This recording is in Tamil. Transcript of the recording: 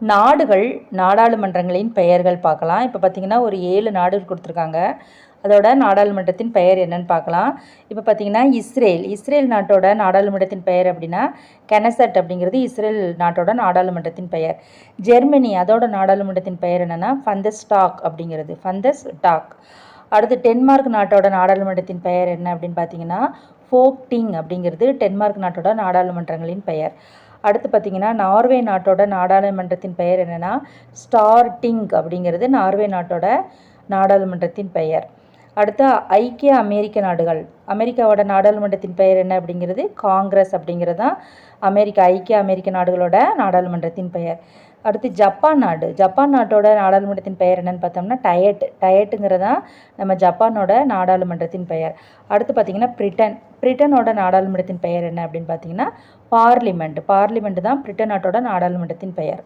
நாடுகள் நாடாளுமன்றங்களின் பெயர்கள் பார்க்கலாம். இப்போ பார்த்திங்கன்னா ஒரு 7 நாடுகள் கொடுத்துருக்காங்க. அதோட நாடாளுமன்றத்தின் பெயர் என்னன்னு பார்க்கலாம். இப்போ பார்த்திங்கன்னா இஸ்ரேல் நாட்டோட நாடாளுமன்றத்தின் பெயர் அப்படின்னா கெனசட் அப்படிங்கிறது இஸ்ரேல் நாட்டோட நாடாளுமன்றத்தின் பெயர். ஜெர்மனி அதோட நாடாளுமன்றத்தின் பெயர் என்னென்னா ஃபந்தஸ்டாக் அப்படிங்கிறது ஃபந்தஸ்டாக். அடுத்து டென்மார்க் நாட்டோட நாடாளுமன்றத்தின் பெயர் என்ன அப்படின்னு பார்த்தீங்கன்னா ஃபோக்டிங் அப்படிங்கிறது டென்மார்க் நாட்டோட நாடாளுமன்றங்களின் பெயர். அடுத்து பார்த்திங்கன்னா நார்வே நாட்டோட நாடாளுமன்றத்தின் பெயர் என்னென்னா ஸ்டார்டிங் அப்படிங்கிறது நார்வே நாட்டோட நாடாளுமன்றத்தின் பெயர். அடுத்து ஐக்கிய அமெரிக்க நாடுகள், அமெரிக்காவோட நாடாளுமன்றத்தின் பெயர் என்ன அப்படிங்கிறது காங்கிரஸ் அப்படிங்கிறது தான் ஐக்கிய அமெரிக்க நாடுகளோட நாடாளுமன்றத்தின் பெயர். அடுத்து ஜப்பான் நாட்டோட நாடாளுமன்றத்தின் பெயர் என்னன்னு பார்த்தோம்னா டயட்டுங்கிறது தான் நம்ம ஜப்பானோட நாடாளுமன்றத்தின் பெயர். அடுத்து பார்த்திங்கன்னா பிரிட்டனோட நாடாளுமன்றத்தின் பெயர் என்ன அப்படின்னு பார்த்தீங்கன்னா பார்லிமெண்ட் தான் பிரிட்டன் நாட்டோட நாடாளுமன்றத்தின் பெயர்.